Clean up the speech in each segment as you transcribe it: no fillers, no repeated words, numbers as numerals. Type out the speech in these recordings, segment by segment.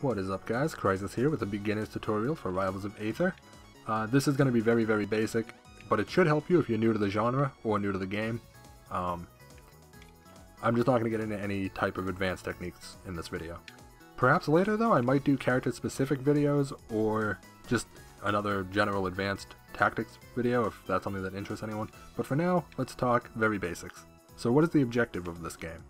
What is up, guys? Crisis here with a beginner's tutorial for Rivals of Aether. This is going to be very, very basic, but it should help you if you're new to the genre or new to the game. I'm just not going to get into any type of advanced techniques in this video. Perhaps later, though, I might do character-specific videos or just another general advanced tactics video if that's something that interests anyone. But for now, let's talk very basics. So what is the objective of this game?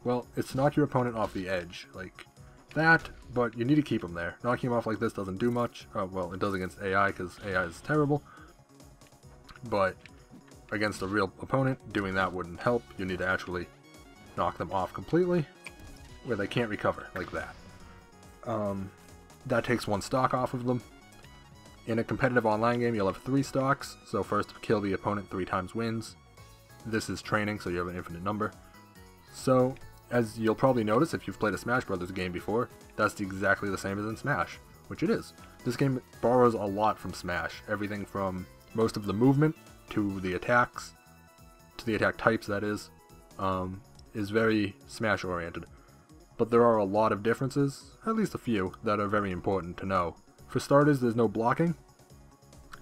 Well, it's to knock your opponent off the edge, like that, but you need to keep him there. Knocking him off like this doesn't do much. Well, it does against AI because AI is terrible, but against a real opponent, doing that wouldn't help. You need to actually knock them off completely, where they can't recover, like that. That takes one stock off of them. In a competitive online game, you'll have 3 stocks, so first kill the opponent 3 times wins. This is training, so you have an infinite number. So, as you'll probably notice if you've played a Smash Brothers game before, that's exactly the same as in Smash, which it is. This game borrows a lot from Smash, everything from most of the movement to the attacks, to the attack types that is very Smash oriented. But there are a lot of differences, at least a few, that are very important to know. For starters, there's no blocking.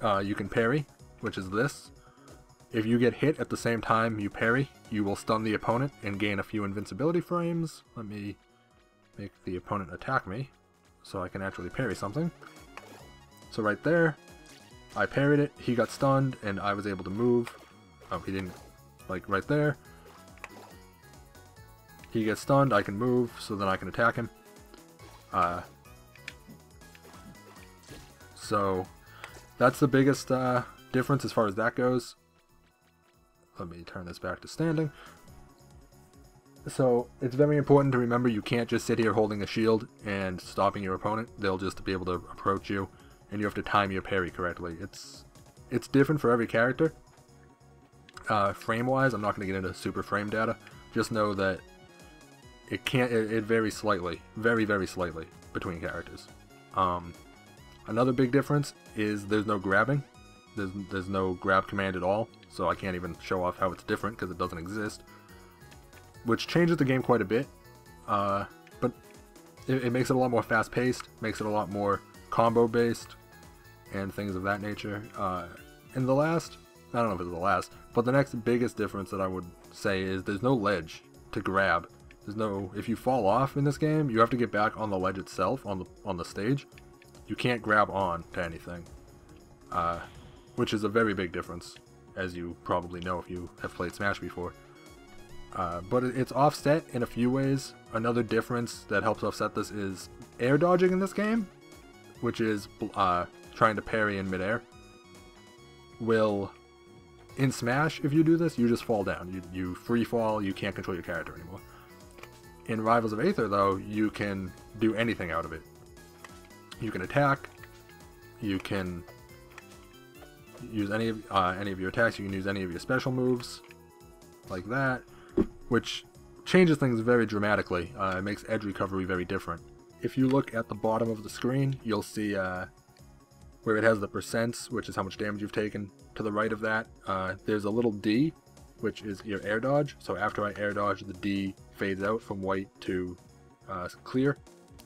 You can parry, which is this. If you get hit at the same time you parry, you will stun the opponent and gain a few invincibility frames. Let me make the opponent attack me so I can actually parry something. So right there, I parried it, he got stunned, and I was able to move. Oh, he didn't, like right there. He gets stunned, I can move, so then I can attack him. So that's the biggest difference as far as that goes. Let me turn this back to standing. So it's very important to remember you can't just sit here holding a shield and stopping your opponent. They'll just be able to approach you, and you have to time your parry correctly. It's different for every character. Frame-wise, I'm not going to get into super frame data. Just know that it varies slightly, very, very slightly between characters. Another big difference is there's no grabbing. There's no grab command at all, so I can't even show off how it's different because it doesn't exist. Which changes the game quite a bit, but it makes it a lot more fast-paced, makes it a lot more combo-based, and things of that nature. And the last, I don't know if it's the last, but the next biggest difference that I would say is there's no ledge to grab. There's no, if you fall off in this game, you have to get back on the ledge itself, on the stage. You can't grab on to anything, which is a very big difference, as you probably know if you have played Smash before. But it's offset in a few ways. Another difference that helps offset this is air dodging in this game, which is trying to parry in midair. In Smash, if you do this, you just fall down. You free fall, you can't control your character anymore. In Rivals of Aether, though, you can do anything out of it. You can attack, you can use any of your attacks, you can use any of your special moves, like that, which changes things very dramatically. It makes edge recovery very different. If you look at the bottom of the screen, you'll see where it has the percents, which is how much damage you've taken. To the right of that, there's a little D, which is your air dodge. So after I air dodge, the D fades out from white to clear,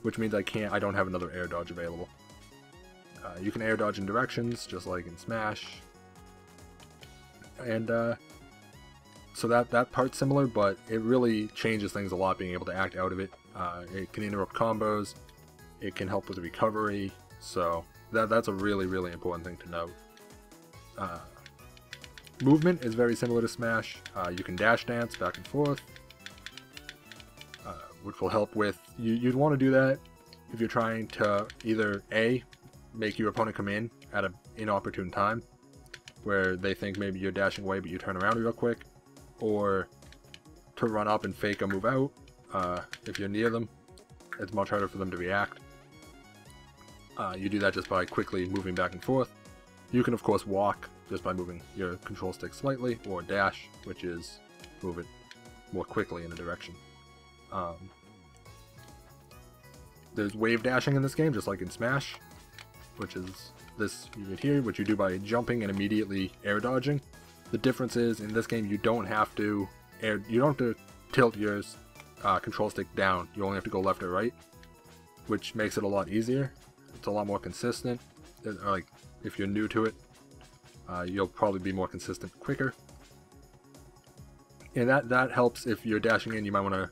which means I don't have another air dodge available. You can air dodge in directions, just like in Smash. And so that part's similar, but it really changes things a lot being able to act out of it. It can interrupt combos, it can help with recovery, so that's a really, really important thing to note. Movement is very similar to Smash. You can dash dance back and forth, which will help with, you'd want to do that if you're trying to either A, make your opponent come in at an inopportune time, where they think maybe you're dashing away but you turn around real quick, or to run up and fake a move out. If you're near them, it's much harder for them to react. You do that just by quickly moving back and forth. You can of course walk just by moving your control stick slightly, or dash, which is move it more quickly in a direction. There's wave dashing in this game, just like in Smash, which is this unit here, which you do by jumping and immediately air dodging. The difference is, in this game, you don't have to tilt your control stick down. You only have to go left or right. which makes it a lot easier. It's a lot more consistent. Like, if you're new to it, you'll probably be more consistent quicker. And that helps if you're dashing in. You might want to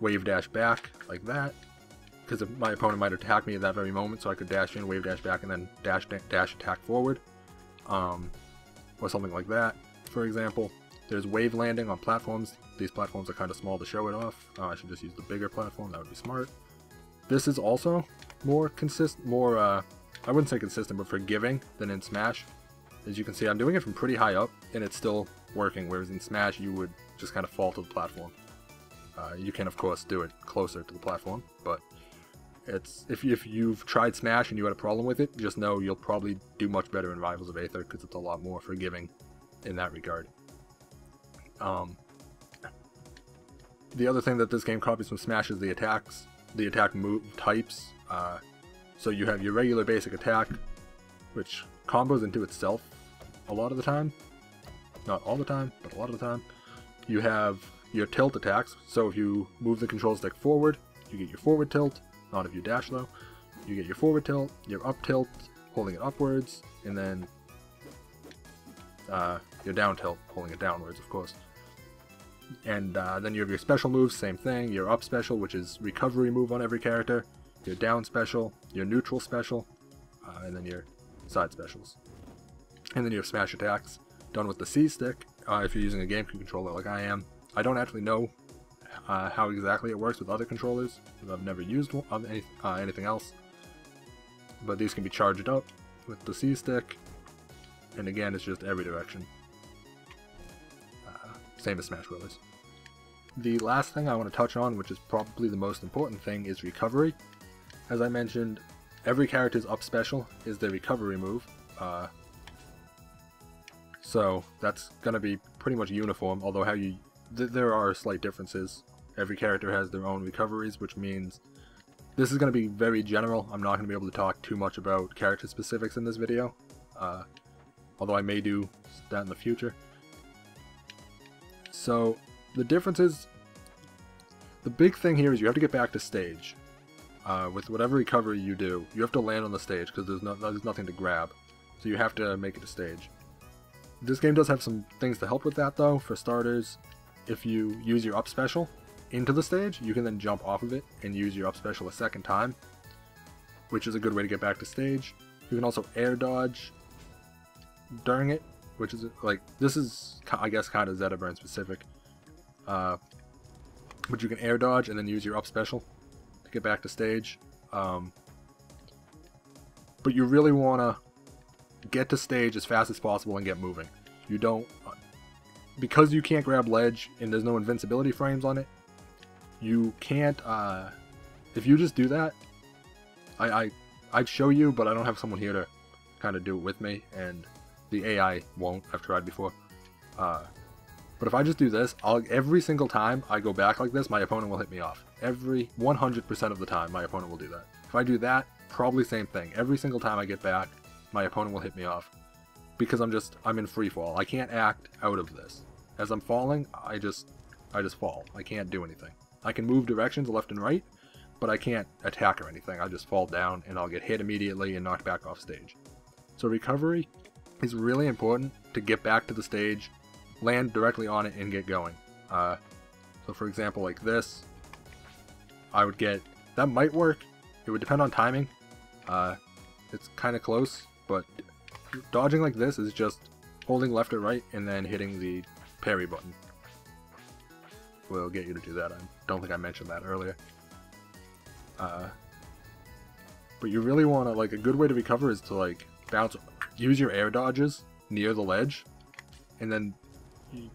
wave dash back like that, because my opponent might attack me at that very moment, so I could dash in, wave dash back, and then dash attack forward, or something like that. For example, there's wave landing on platforms. These platforms are kind of small to show it off. I should just use the bigger platform. That would be smart. This is also more consistent, I wouldn't say consistent, but forgiving than in Smash. As you can see, I'm doing it from pretty high up, and it's still working, whereas in Smash you would just kind of fall to the platform. You can, of course, do it closer to the platform, but if you've tried Smash and you had a problem with it, just know you'll probably do much better in Rivals of Aether, because it's a lot more forgiving in that regard. The other thing that this game copies from Smash is the attacks, the attack move types. So you have your regular basic attack, which combos into itself a lot of the time. Not all the time, but a lot of the time. You have your tilt attacks, so if you move the control stick forward, you get your forward tilt. Not if you dash though. You get your forward tilt, your up tilt, holding it upwards, and then your down tilt, holding it downwards, of course. And then you have your special moves, same thing. Your up special, which is recovery move on every character. Your down special, your neutral special, and then your side specials. And then you have smash attacks, done with the C stick, if you're using a GameCube controller like I am. I don't actually know how exactly it works with other controllers, because I've never used anything else. But these can be charged up with the C stick, and again, it's just every direction. Same as Smash Brothers. The last thing I want to touch on, which is probably the most important thing, is recovery. As I mentioned, every character's up special is their recovery move. So that's going to be pretty much uniform, although there are slight differences. Every character has their own recoveries, which means this is going to be very general. I'm not going to be able to talk too much about character specifics in this video, although I may do that in the future. So the difference is, the big thing here is you have to get back to stage. With whatever recovery you do, you have to land on the stage, because there's nothing to grab. So you have to make it to stage. This game does have some things to help with that though. For starters, if you use your up special into the stage, you can then jump off of it and use your up special a second time, which is a good way to get back to stage. You can also air dodge during it, which is like, this is I guess kind of Zetaburn specific. But you can air dodge and then use your up special to get back to stage. But you really want to get to stage as fast as possible and get moving. You don't, because you can't grab ledge and there's no invincibility frames on it, you can't, if you just do that, I'd show you, but I don't have someone here to kind of do it with me, and the AI won't. I've tried before. But if I just do this, every single time I go back like this, my opponent will hit me off. 100% of the time, my opponent will do that. If I do that, probably same thing. Every single time I get back, my opponent will hit me off, because I'm in free fall. I can't act out of this. As I'm falling, I just fall. I can't do anything. I can move directions left and right, but I can't attack or anything. I just fall down and I'll get hit immediately and knocked back off stage. So recovery is really important to get back to the stage, land directly on it, and get going. So for example, like this, I would get, that might work. It would depend on timing. It's kind of close, but dodging like this is just holding left or right and then hitting the parry button. Will get you to do that. I don't think I mentioned that earlier. But you really want to, like, a good way to recover is to, like, use your air dodges near the ledge, and then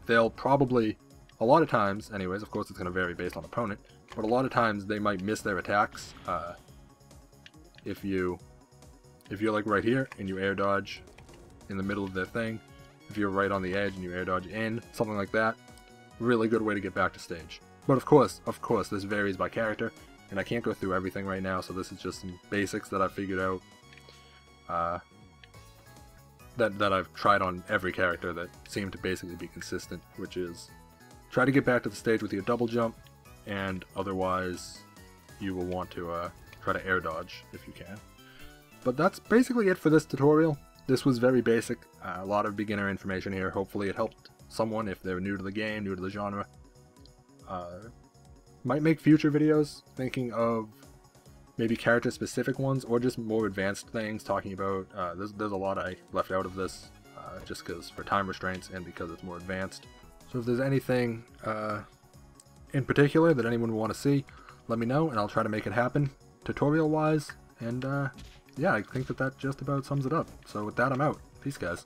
they'll probably, a lot of times anyways, of course it's going to vary based on opponent, but a lot of times they might miss their attacks. If you're like right here and you air dodge in the middle of their thing, if you're right on the edge and you air dodge in, something like that, really good way to get back to stage. But of course, this varies by character, and I can't go through everything right now, so this is just some basics that I've figured out, that I've tried on every character that seem to basically be consistent, which is try to get back to the stage with your double jump, and otherwise you will want to try to air dodge if you can. But that's basically it for this tutorial. This was very basic, a lot of beginner information here. Hopefully it helped someone if they're new to the game, new to the genre. Might make future videos thinking of maybe character-specific ones, or just more advanced things, talking about, there's a lot I left out of this, just because for time restraints and because it's more advanced. So if there's anything in particular that anyone would want to see, let me know, and I'll try to make it happen, tutorial-wise, and yeah, I think that just about sums it up. So with that, I'm out. Peace, guys.